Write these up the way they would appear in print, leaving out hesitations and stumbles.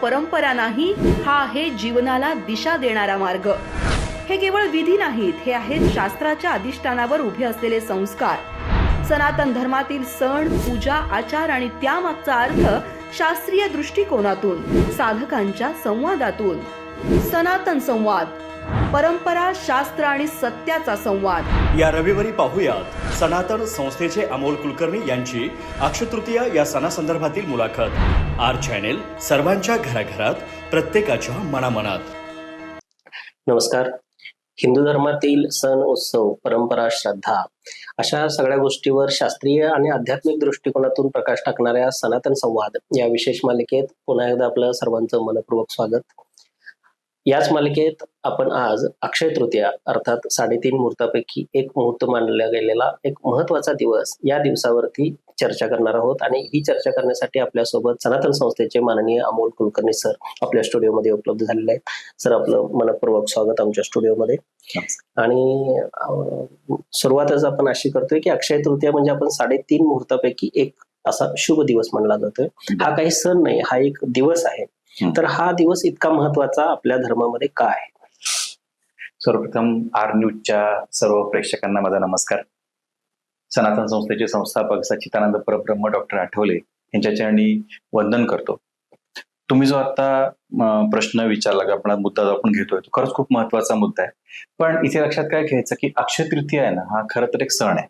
परंपरा नाही, हा आहे जीवनाला दिशा देणारा मार्ग. हे केवळ विधी नाहीत, हे आहेत शास्त्राच्या अधिष्ठानावर उभे असलेले संस्कार. सनातन धर्मातील सण, पूजा, आचार आणि त्यामागचा अर्थ शास्त्रीय दृष्टिकोनातून, साधकांच्या संवादातून. सनातन संवाद, परंपरा, शास्त्र आणि सत्याचा संवाद. या रविवारी पाहूयात सनातन संस्थेचे अमोल कुलकर्णी यांची अक्षय तृतीया या सणासंदर्भातील मुलाखत. आर चॅनेल, सर्वांच्या घराघरात, प्रत्येकाच्या मनामनात. नमस्कार. हिंदू धर्मातील सण, उत्सव, परंपरा, श्रद्धा अशा सगळ्या गोष्टीवर शास्त्रीय आणि आध्यात्मिक दृष्टिकोनातून प्रकाश टाकणाऱ्या सनातन संवाद या विशेष मालिकेत पुन्हा एकदा आपलं सर्वांचं मनपूर्वक स्वागत. याच मालिकेत आपण आज अक्षय तृतीया अर्थात 3.5 मुहूर्तापैकी एक मुहूर्त मानला गेलेला एक महत्वाचा दिवस, या दिवसावरती चर्चा करणार आहोत. आणि ही चर्चा करण्यासाठी आपल्यासोबत सनातन संस्थेचे माननीय अमोल कुलकर्णी सर आपल्या स्टुडिओमध्ये उपलब्ध झालेले आहेत. सर, आपलं मनपूर्वक स्वागत आमच्या स्टुडिओमध्ये. आणि सुरुवातच आपण अशी करतोय की अक्षय तृतीया म्हणजे आपण 3.5 मुहूर्तापैकी एक असा शुभ दिवस मानला जातोय. हा काही सण नाही, हा एक दिवस आहे. तर हा दिवस इतका महत्वाचा आपल्या धर्मामध्ये का आहे? सर्वप्रथम आर न्यूजच्या सर्व प्रेक्षकांना माझा नमस्कार. सनातन संस्थेचे संस्थापक सच्चिदानंद परब्रह्म डॉक्टर आठवले यांच्या चरणी वंदन करतो. तुम्ही जो आता प्रश्न विचारला की आपण मुद्दा जो आपण घेतोय तो खरंच खूप महत्वाचा मुद्दा आहे. पण इथे लक्षात काय घ्यायचं की अक्षय तृतीया आहे ना, हा खरं तर एक सण आहे.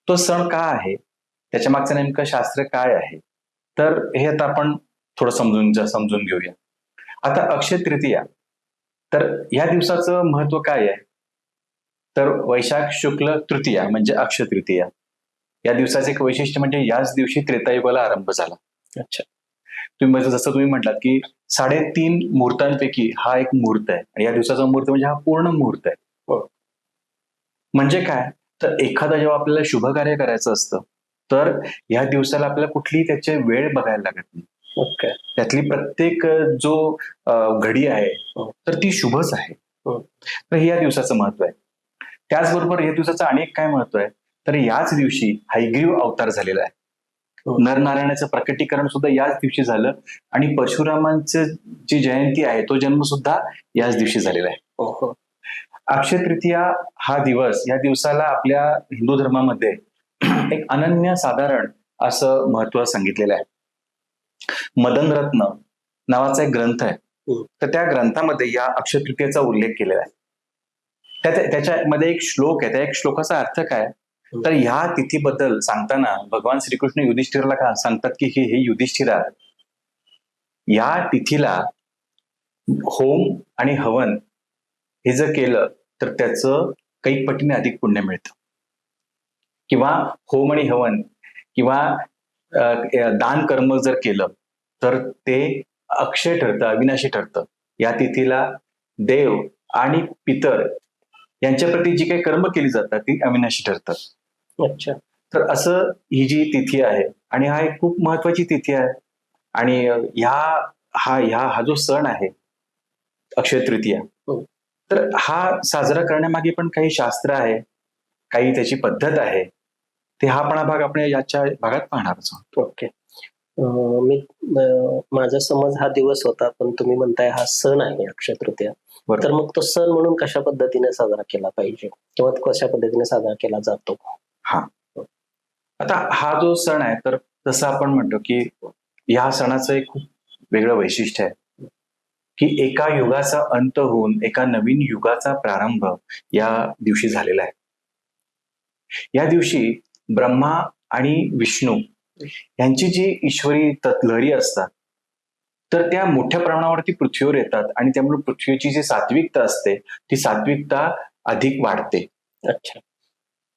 तो सण का आहे, त्याच्या मागचं नेमकं शास्त्र काय आहे, तर हे आता आपण थोडं समजून घेऊया. आता अक्षय तृतीया, तर या दिवसाचं महत्व काय आहे, तर वैशाख शुक्ल तृतीया म्हणजे अक्षय तृतीया. या दिवसाचे एक वैशिष्ट्य म्हणजे याच दिवशी त्रेतायुगाला आरंभ झाला. अच्छा. जसं तुम्ही म्हटलात की 3.5 मुहूर्तांपैकी हा एक मुहूर्त आहे. आणि या दिवसाचा मुहूर्त म्हणजे हा पूर्ण मुहूर्त आहे. म्हणजे काय, तर एखादा जेव्हा आपल्याला शुभ कार्य करायचं असतं तर या दिवसाला आपल्याला कुठलीही त्याचे वेळ बघायला लागत नाही. त्यातली प्रत्येक जो घडी आहे तर ती शुभच आहे. तर हे या दिवसाचं महत्व आहे. त्याचबरोबर या दिवसाचं अनेक काय महत्व आहे, तर याच दिवशी हयग्रीव अवतार झालेला आहे. नरनारायणाचं प्रकटीकरण सुद्धा याच दिवशी झालं. आणि परशुरामांचं जी जयंती आहे तो जन्म सुद्धा याच दिवशी झालेला आहे. अक्षय तृतीया हा दिवस, या दिवसाला आपल्या हिंदू धर्मामध्ये एक अनन्य साधारण असं महत्व सांगितलेलं आहे. मदन रत्न नावाचा एक ग्रंथ आहे, तर त्या ग्रंथामध्ये या अक्षय तृतीयेचा उल्लेख केलेला आहे. त्याच्यामध्ये एक श्लोक आहे. त्या एक श्लोकाचा अर्थ काय, तर ह्या तिथीबद्दल सांगताना भगवान श्रीकृष्ण युधिष्ठिराला काय सांगतात की हे युधिष्ठिरा, या तिथीला होम आणि हवन हे जर केलं तर त्याचं काही पटीने अधिक पुण्य मिळतं. किंवा होम आणि हवन किंवा दान कर्म जर केलं तर ते अक्षय ठरतं, अविनाशी ठरतं. या तिथीला देव आणि पितर यांच्या प्रती जी काही कर्म केली जातात ती अविनाशी ठरतात. अच्छा. तर असं ही जी तिथी आहे, आणि हा एक खूप महत्वाची तिथी आहे. आणि हा जो सण आहे अक्षय तृतीया, तर हा साजरा करण्यामागे पण काही शास्त्र आहे, काही त्याची पद्धत आहे. ते हा पण भाग आपण याच्या भागात पाहणार आहोत. ओके. माझा समज हा दिवस होता, पण तुम्ही म्हणताय हा सण आहे अक्षय तृतीया. तर मग तो सण म्हणून कशा पद्धतीने साजरा केला पाहिजे किंवा कशा पद्धतीने साजरा केला जातो? आता हा जो सण आहे, तर जसं आपण म्हणतो की या सणाचं एक खूप वेगळं वैशिष्ट्य आहे की एका युगाचा अंत होऊन एका नवीन युगाचा प्रारंभ या दिवशी झालेला आहे. या दिवशी ब्रह्मा आणि विष्णू यांची जी ईश्वरी लहरी असतात तर त्या मोठ्या प्रमाणावरती पृथ्वीवर येतात. आणि त्यामुळे पृथ्वीची जी सात्विकता असते ती सात्विकता अधिक वाढते. अच्छा.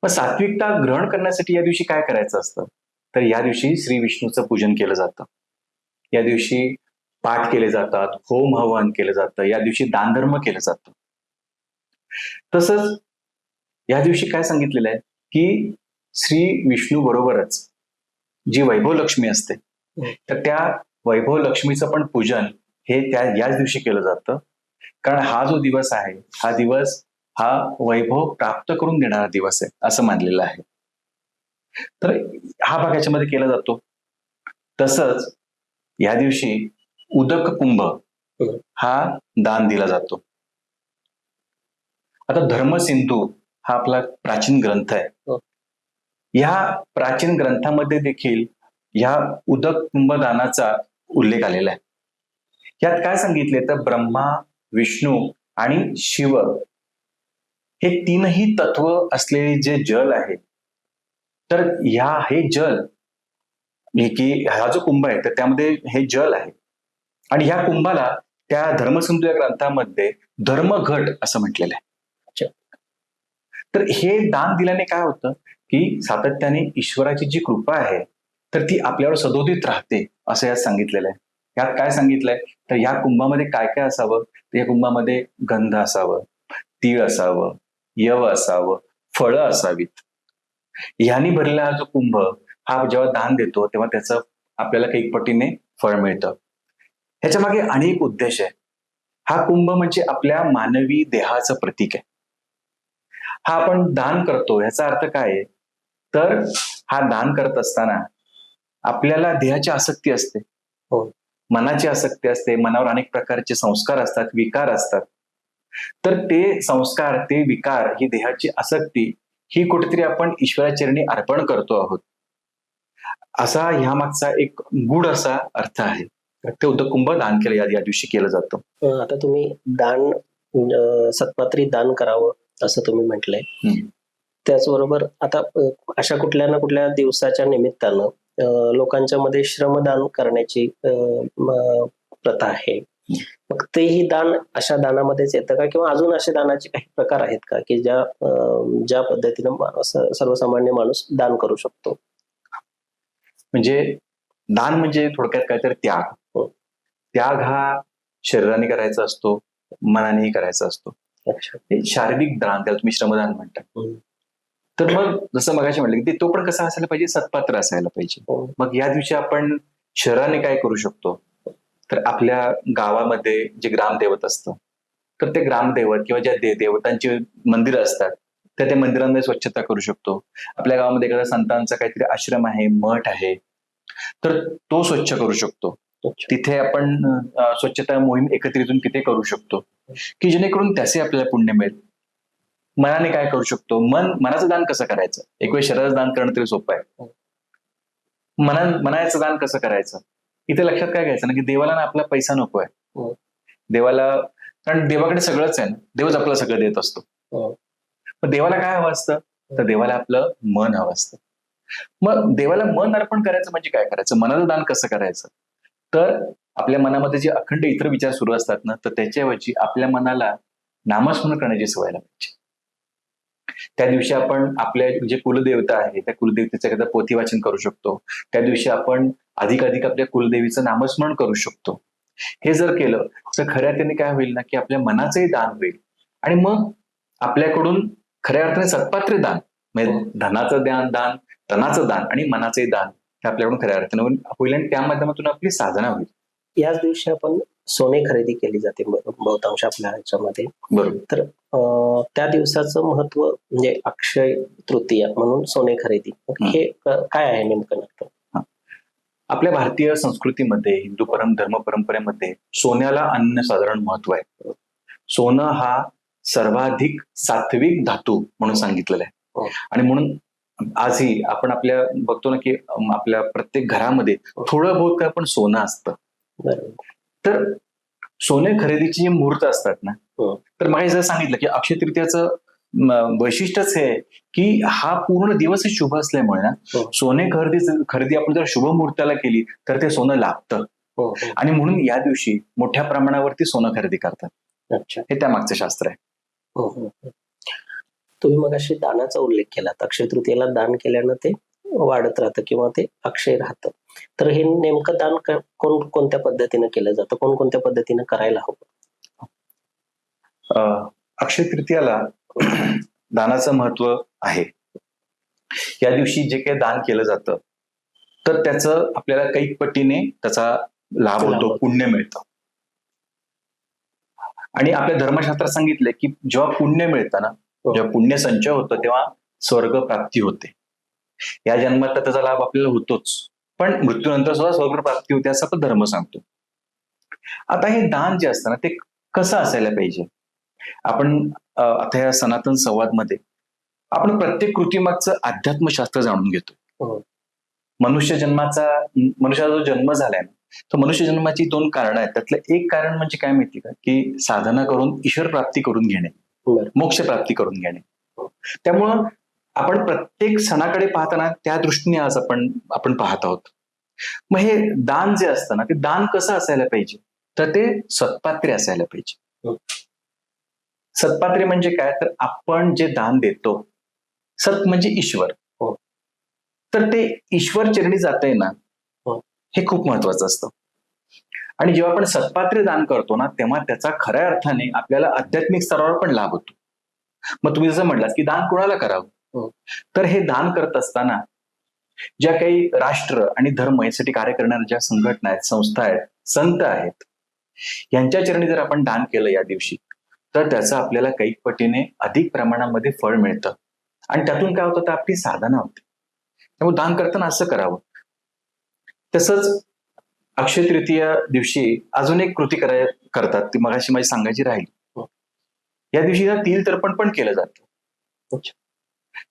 मग सात्विकता ग्रहण करण्यासाठी या दिवशी काय करायचं असतं, तर या दिवशी श्री विष्णूचं पूजन केलं जातं. या दिवशी पाठ केले जातात, होम हवन केलं जातं, या दिवशी दानधर्म केलं जातं. तसंच या दिवशी काय सांगितलेलं आहे की श्री विष्णू बरोबरच जी वैभव लक्ष्मी असते तर त्या वैभव लक्ष्मीचं पण पूजन हे याच दिवशी केलं जातं. कारण हा जो दिवस आहे, हा दिवस हा वैभव प्राप्त करून देणारा दिवस आहे असं मानलेलं आहे. तर हा भाग याच्यामध्ये केला जातो. तसंच या दिवशी उदक कुंभ हा दान दिला जातो. आता धर्मसिंधू हा आपला प्राचीन ग्रंथ आहे. या प्राचीन ग्रंथामध्ये देखील या उदक कुंभ दानाचा उल्लेख आलेला आहे. यात काय सांगितले तर ब्रह्मा, विष्णू आणि शिव हे तीनही तत्व असलेले जे जल आहे, तर हे जल की हा जो कुंभ आहे तर त्यामध्ये हे जल आहे. आणि ह्या कुंभाला त्या धर्मसिंधू या ग्रंथामध्ये धर्मघट असं म्हटलेलं आहे. तर हे दान दिल्याने काय होतं की सातत्याने ईश्वराची जी कृपा आहे तर ती आपल्यावर सदोदित राहते असं यात सांगितलेलं आहे. यात काय सांगितलंय तर या कुंभामध्ये काय काय असावं, तर या कुंभामध्ये गंध असावं, तीळ असावं, यव असावं, फळं असावीत. ह्यानी भरलेला हा जो कुंभ हा जेव्हा दान देतो तेव्हा त्याचं आपल्याला काही पटीने फळ मिळतं. ह्याच्या मागे अनेक उद्देश आहे. हा कुंभ म्हणजे आपल्या मानवी देहाचं प्रतीक आहे. हा आपण दान करतो ह्याचा अर्थ काय आहे तर हा दान करत असताना आपल्याला देहाची आसक्ती असते, मनाची आसक्ती असते, मनावर अनेक प्रकारचे संस्कार असतात, विकार असतात. तर ते संस्कार, ते विकार, ही देहाची आसक्ती ही कुठेतरी आपण ईश्वराचरणी अर्पण करतो आहोत असा ह्या मागचा एक गूढ असा अर्थ आहे. ते उदक कुंभ दान केलं या दिवशी केलं जातं. आता तुम्ही दान सत्पात्री दान करावं असं तुम्ही म्हटलंय. त्याचबरोबर आता अशा कुठल्या ना कुठल्या दिवसाच्या निमित्तानं लोकांच्या मध्ये श्रमदान करण्याची प्रथा आहे. मग तेही दान अशा दानामध्येच येतं का, किंवा अजून असे दानाचे काही प्रकार आहेत का की ज्या पद्धतीनं सर्वसामान्य माणूस दान करू शकतो? म्हणजे दान म्हणजे थोडक्यात काहीतरी त्याग. त्याग हा शरीराने करायचा असतो, मनानेही करायचा असतो. हे शारीरिक दान, त्याला तुम्ही श्रमदान म्हणता. तर मग जसं मगाशी म्हटलं की तो पण कसा असायला पाहिजे, सत्पात्र असायला पाहिजे. मग या दिवशी आपण शरीराने काय करू शकतो तर आपल्या गावामध्ये जे ग्रामदैवत असतं तर ते ग्रामदैवत किंवा ज्या देवतांची मंदिरं असतात तर त्या मंदिरांमध्ये स्वच्छता करू शकतो. आपल्या गावामध्ये एखाद्या संतांचा काहीतरी आश्रम आहे, मठ आहे, तर तो स्वच्छ करू शकतो. तिथे आपण स्वच्छता मोहीम एकत्रितून तिथे करू शकतो की जेणेकरून त्याचे आपल्याला पुण्य मिळेल. मनाने काय करू शकतो, मनाचं दान कसं करायचं, एक वेळ शरीराचं दान करणं तरी सोपं आहे. मनाचं दान कसं करायचं, इथे लक्षात काय घ्यायचं ना की देवाला ना आपला पैसा नको आहे. देवाला, कारण देवाकडे सगळंच आहे ना, देवच आपलं सगळं देत असतो. मग देवाला काय हवं असतं तर देवाला आपलं मन हवं असतं. मग देवाला मन अर्पण करायचं म्हणजे काय करायचं, मनाचं दान कसं करायचं तर आपल्या मनामध्ये जे अखंड इतर विचार सुरू असतात ना तर त्याच्याऐवजी आपल्या मनाला नामस्मरण करण्याची सवय लागते. त्या दिवशी आपण आपल्या जे कुलदेवता आहे त्या कुलदेवतेचं एखादं पोथी वाचन करू शकतो. त्या दिवशी आपण अधिकाधिक आपल्या कुलदेवीचं नामस्मरण करू शकतो. हे जर केलं तर खऱ्या अर्थाने काय होईल ना की आपल्या मनाचंही दान होईल आणि मग आपल्याकडून खऱ्या अर्थाने सत्पात्र दान म्हणजे धनाचं दान, तनाचं दान आणि मनाचंही दान हे आपल्याकडून खऱ्या अर्थाने होईल आणि त्या माध्यमातून आपली साधना होईल. याच दिवशी आपण सोने खरेदी केली जाते बहुतांश आपल्या ह्याच्यामध्ये. बरोबर. तर त्या दिवसाचं महत्व म्हणजे अक्षय तृतीया म्हणून सोने खरेदी, हे काय आहे नेमकं? आपल्या भारतीय संस्कृतीमध्ये, हिंदू धर्म परंपरेमध्ये सोन्याला अनन्यसाधारण महत्व आहे. सोनं हा सर्वाधिक सात्विक धातू म्हणून सांगितलेला आहे आणि म्हणून आजही आपण आपल्या बघतो ना की आपल्या प्रत्येक घरामध्ये थोडं बहुत काय पण सोनं असतं. तर सोने खरेदीचे जे मुहूर्त असतात ना तर मला जर सांगितलं की अक्षय तृतीयाचं वैशिष्ट्यच हे की हा पूर्ण दिवसच शुभ असल्यामुळे ना सोने खरेदी आपण जर शुभ मुहूर्ताला केली तर ते सोनं लाभतं आणि म्हणून या दिवशी मोठ्या प्रमाणावरती सोनं खरेदी करतात. हे त्या मागचं शास्त्र आहे. तुम्ही मग अशी दानाचा उल्लेख केला, अक्षय तृतीयेला दान केल्यानं ते वाढत राहतं किंवा ते अक्षय राहतं. तर हे नेमकं दान कोणत्या पद्धतीनं केलं जातं, कोणत्या पद्धतीनं करायला हवं? अक्षय तृतीयाला दानाचं महत्व आहे. या दिवशी जे काही दान केलं जातं तर त्याचं आपल्याला काही पटीने त्याचा लाभ होतो, पुण्य मिळतं. आणि आपल्या धर्मशास्त्रात सांगितले की जेव्हा पुण्य मिळतं ना, जेव्हा पुण्य संचय होतं तेव्हा स्वर्ग प्राप्ती होते. या जन्मात त्याचा लाभ आपल्याला होतोच, पण मृत्यूनंतर सुद्धा स्वर्ग प्राप्ती होते असं आपण धर्म सांगतो. आता हे दान जे असतं ना ते कसं असायला पाहिजे. आपण आता या सनातन संवादमध्ये आपण प्रत्येक कृतीमागचं अध्यात्मशास्त्र जाणून घेतो. हो. मनुष्याचा जो जन्म झालाय ना, तर मनुष्य जन्माची 2 कारणं आहेत. त्यातलं एक कारण म्हणजे काय माहिती का, की साधना करून ईश्वर प्राप्ती करून घेणे, बरं. मोक्ष प्राप्ती करून घेणे. त्यामुळं आपण प्रत्येक सणाकडे पाहताना त्या दृष्टीने आज आपण पाहत आहोत. मग हे दान जे असतं ना, ते दान कसं असायला पाहिजे, तर ते सत्पात्रे असायला पाहिजे. हो. सत्पात्रे म्हणजे काय, तर आपण जे दान देतो, सत म्हणजे ईश्वर, हो. तर ते ईश्वर चरणी जातंय ना, हो. हे खूप महत्वाचं असतं. आणि जेव्हा आपण सत्पात्रे दान करतो ना, तेव्हा त्याचा खऱ्या अर्थाने आपल्याला आध्यात्मिक स्तरावर पण लाभ होतो. मग तुम्ही जसं म्हटलात की दान कोणाला करावं, हो. तर हे दान करत असताना ज्या काही राष्ट्र आणि धर्म यासाठी कार्य करणाऱ्या ज्या संघटना आहेत, संस्था आहेत, संत आहेत, यांच्या चरणी जर आपण दान केलं या दिवशी, तर त्याचं आपल्याला कैक पटीने अधिक प्रमाणामध्ये फळ मिळतं. आणि त्यातून काय होतं, तर आपली साधना होते. त्यामुळे दान करताना असं करावं. तसंच अक्षय तृतीया दिवशी अजून एक कृती करतात, ती मगाशी माझी सांगायची राहिली. या दिवशी तिल तर्पण पण केलं जातं.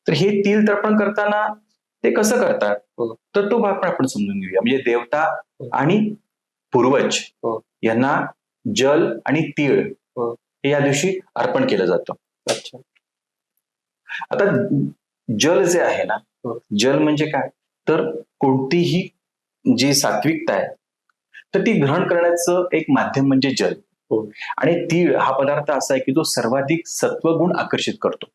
तर हे तिल तर्पण करताना ते कसं करतात, तर तो भाग पण आपण समजून घेऊया. म्हणजे देवता आणि पूर्वज हो. यांना जल आणि तीळ हो. हे या दिवशी अर्पण केलं जातं. अच्छा. आता जल जे आहे ना, हो. जल म्हणजे काय, तर कोणतीही जी सात्विकता आहे तर ती ग्रहण करण्याचं एक माध्यम म्हणजे जल. हो. आणि तीळ हा पदार्थ असा आहे की जो सर्वाधिक सत्वगुण आकर्षित करतो.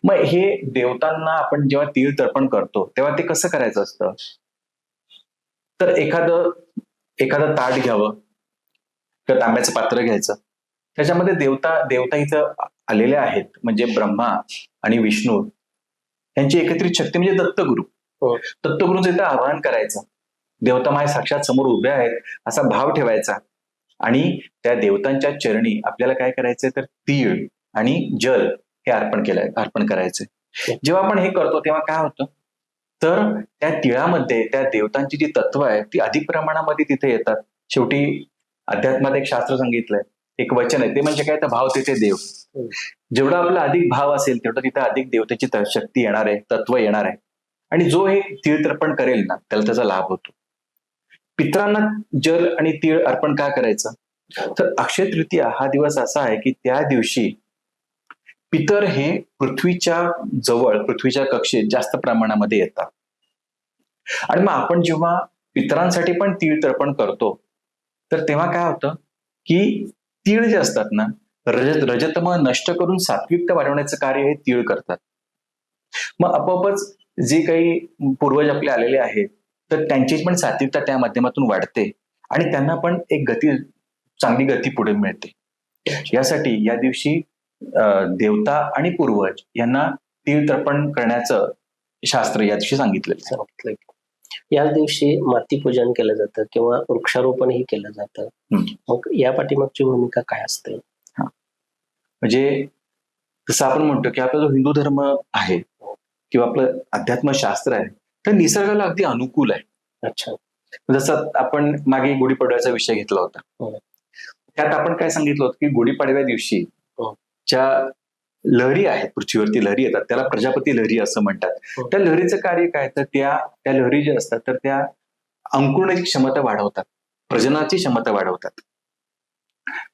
मग हे देवतांना आपण जेव्हा तीळ तर्पण करतो तेव्हा ते कसं करायचं असतं, तर एखादं ताट घ्यावं किंवा तांब्याचं पात्र घ्यायचं. त्याच्यामध्ये देवता इथं आलेले आहेत, म्हणजे ब्रह्मा आणि विष्णू यांची एकत्रित शक्ती म्हणजे दत्तगुरु. हो. दत्तगुरूंचं इथं आवाहन करायचं. देवता माझ्या साक्षात समोर उभ्या आहेत असा भाव ठेवायचा आणि त्या देवतांच्या चरणी आपल्याला काय करायचंय, तर तीळ आणि जल हे अर्पण करायचंय. जेव्हा आपण हे करतो तेव्हा काय होतं, तर त्या तिळामध्ये त्या देवतांची जी तत्व आहे ती अधिक प्रमाणामध्ये तिथे येतात. शेवटी अध्यात्मात एक शास्त्र सांगितलंय, एक वचन आहे, ते म्हणजे काय, तर भाव तिथे देव. जेवढा आपला अधिक भाव असेल तेवढं तिथे अधिक देवतेची शक्ती येणार आहे, तत्व येणार आहे. आणि जो हे तीळ तर्पण करेल ना त्याला त्याचा लाभ होतो. पितरांना जल आणि तीळ अर्पण का करायचं, तर अक्षय तृतीया हा दिवस असा आहे की त्या दिवशी पितर हे पृथ्वीच्या जवळ, पृथ्वीच्या कक्षेत जास्त प्रमाणामध्ये येतात. आणि मग आपण जेव्हा पितरांसाठी पण तीळ तर्पण करतो तर तेव्हा काय होतं की तीळ जे असतात ना, रजतम नष्ट करून सात्विकता वाढवण्याचं कार्य हे तीळ करतात. मग आपोआपच जे काही पूर्वज आपले आलेले आहेत तर त्यांची पण सात्विकता त्या माध्यमातून वाढते आणि त्यांना पण एक चांगली गती पुढे मिळते. यासाठी या दिवशी देवता आणि पूर्वज यांना तीळ तर्पण करण्याचं शास्त्र या दिवशी सांगितलं. याच दिवशी माती पूजन केलं जातं किंवा वृक्षारोपणही केलं जातं. मग या पाठीमागची भूमिका काय असते? म्हणजे जसं आपण म्हणतो की आपला जो हिंदू धर्म आहे किंवा आपलं अध्यात्मशास्त्र आहे तर निसर्गाला अगदी अनुकूल आहे. अच्छा. जसं आपण मागे गुढीपाडव्याचा विषय घेतला होता, त्यात आपण काय सांगितलं होतं की गुढीपाडव्या दिवशी ज्या लहरी आहेत, पृथ्वीवरती लहरी येतात, त्याला प्रजापती लहरी असं म्हणतात. त्या लहरीचं कार्य काय, तर त्या लहरी ज्या असतात तर त्या अंकुरण्याची क्षमता वाढवतात, प्रजनाची क्षमता वाढवतात.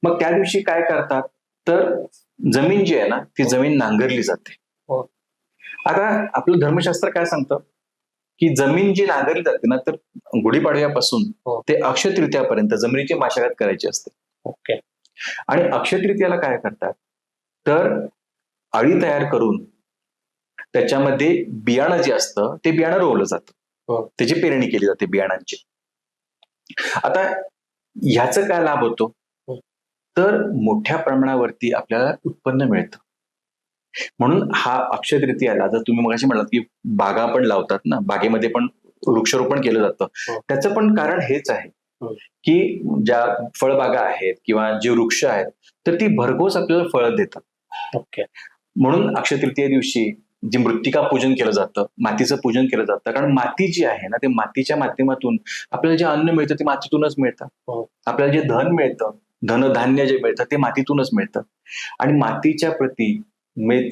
मग त्या दिवशी काय करतात, तर जमीन जी आहे ना ती जमीन नांगरली जाते. आता आपलं धर्मशास्त्र काय सांगतं की जमीन जी नांगरली जाते ना, तर गुढीपाडव्यापासून ते अक्षय तृतीयापर्यंत जमिनीची मशागत करायची असते. ओके. आणि अक्षय तृतीयाला काय करतात, तर अळी तयार करून त्याच्यामध्ये बियाणं जे असतं ते बियाणं रोवलं जातं, त्याची पेरणी केली जाते बियाणांची. आता ह्याचं काय लाभ होतो, तर मोठ्या प्रमाणावरती आपल्याला उत्पन्न मिळतं. म्हणून हा अक्षय तृतीयाला, जर तुम्ही मगाशी म्हणालात की बागा पण लावतात ना, बागेमध्ये पण वृक्षारोपण केलं जातं, त्याचं पण कारण हेच आहे की ज्या फळबागा आहेत किंवा जे वृक्ष आहेत तर ती भरघोस आपल्याला फळं देतात. ओके. म्हणून अक्षय तृतीया दिवशी जे मृत्तिका पूजन केलं जातं, मातीचं पूजन केलं जातं. कारण माती जी आहे ना, ते मातीच्या माध्यमातून आपल्याला जे अन्न मिळतं ते मातीतूनच मिळतं. हो. आपल्याला जे धन मिळतं, धनधान्य जे मिळतं ते मातीतूनच मिळतं. आणि मातीच्या प्रती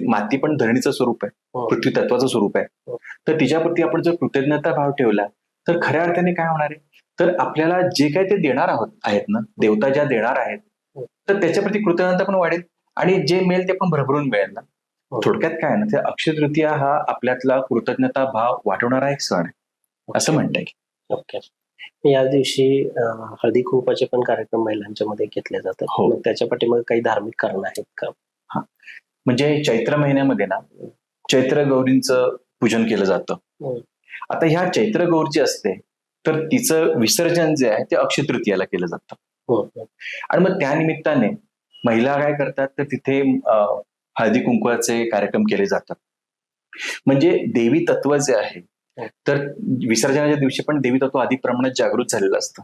माती पण धरणीचं स्वरूप आहे, हो. पृथ्वी तत्वाचं स्वरूप आहे. हो. तर तिच्याप्रती आपण जर कृतज्ञता भाव ठेवला तर खऱ्या अर्थाने काय होणार आहे, तर आपल्याला जे काही ते देणार आहेत ना, देवता ज्या देणार आहेत, हो. तर त्याच्याप्रती कृतज्ञता पण वाढेल आणि जे मिळेल ते पण भरभरून मिळेल ना. हो. थोडक्यात काय आहे ना, ते अक्षय तृतीया हा आपल्यातला कृतज्ञता भाव वाढवणारा एक सण आहे असं म्हणता येईल. ओके. या दिवशी हळदी कुंकवाचे पण कार्यक्रम महिलांच्या मध्ये घेतले जातात. हो. मग त्याच्या पाठीमागे काही धार्मिक कारण आहेत का? म्हणजे चैत्र महिन्यामध्ये ना चैत्र गौरींचं पूजन केलं जातं. हो. आता ह्या चैत्र गौर जी असते तर तिचं विसर्जन जे आहे ते अक्षय तृतीयाला केलं जातं. हो, हो. आणि मग त्या निमित्ताने महिला काय करतात तर तिथे हळदी कुंकवाचे कार्यक्रम केले जातात. म्हणजे देवी तत्व जे आहे तर विसर्जनाच्या दिवशी पण देवी तत्व अधिक प्रमाणात जागृत झालेलं असतं.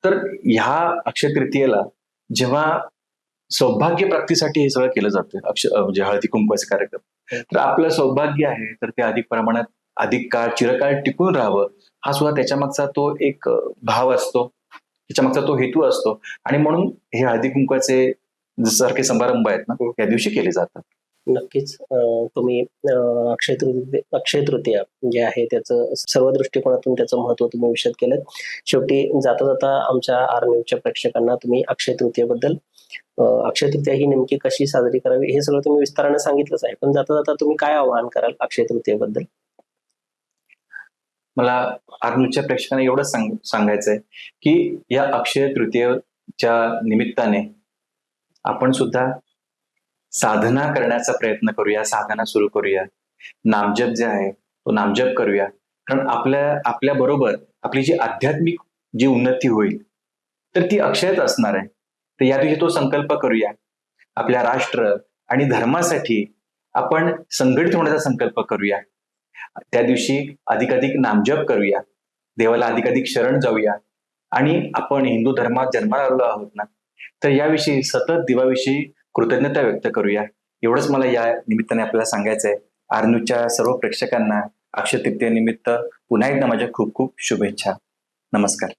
तर ह्या अक्षय तृतीयेला जेव्हा सौभाग्य प्राप्तीसाठी हे सगळं केलं जातं, म्हणजे हळदी कुंकवाचे कार्यक्रम, तर आपलं सौभाग्य आहे तर ते अधिक प्रमाणात अधिक काळ चिरकाळ टिकून राहावं हा सुद्धा त्याच्या मागचा तो एक भाव असतो, त्याच्या मागचा तो हेतू असतो. आणि म्हणून हे हळदी कुंकवाचे सारखे समारंभ आहेत ना या दिवशी केले जातात. नक्कीच तुम्ही अक्षय तृतीया जे आहे त्याचं सर्व दृष्टिकोनातून त्याचं महत्व तुम्ही विशद केलं. शेवटी जाता जाता आमच्या आर न्यूजच्या प्रेक्षकांना तुम्ही अक्षय तृतीयेबद्दल अक्षय तृतीया ही नेमकी कशी साजरी करावी हे सगळं तुम्ही विस्ताराने सांगितलंच आहे. पण जाता जाता तुम्ही काय आवाहन कराल अक्षय तृतीयेबद्दल? मला आर न्यूजच्या प्रेक्षकांना एवढंच सांगायचंय की या अक्षय तृतीयेच्या निमित्ताने आपण सुद्धा साधना करण्याचा प्रयत्न करूया, साधना सुरू करूया. नामजप जे आहे तो नामजप करूया. कारण आपल्या बरोबर आपली जी आध्यात्मिक जी उन्नती होईल तर ती अक्षयच असणार आहे. तर या दिवशी तो संकल्प करूया. आपल्या राष्ट्र आणि धर्मासाठी आपण संघटित होण्याचा संकल्प करूया. त्या दिवशी अधिकाधिक नामजप करूया, देवाला अधिकाधिक शरण जाऊया. आणि आपण हिंदू धर्मात जन्माला आलो आहोत ना, तर याविषयी सतत देवाविषयी कृतज्ञता व्यक्त करूया. एवढंच मला या निमित्ताने आपल्याला सांगायचं आहे. आर न्यूजच्या सर्व प्रेक्षकांना अक्षय तृतीयेनिमित्त पुन्हा एकदा माझ्या खूप खूप शुभेच्छा. नमस्कार.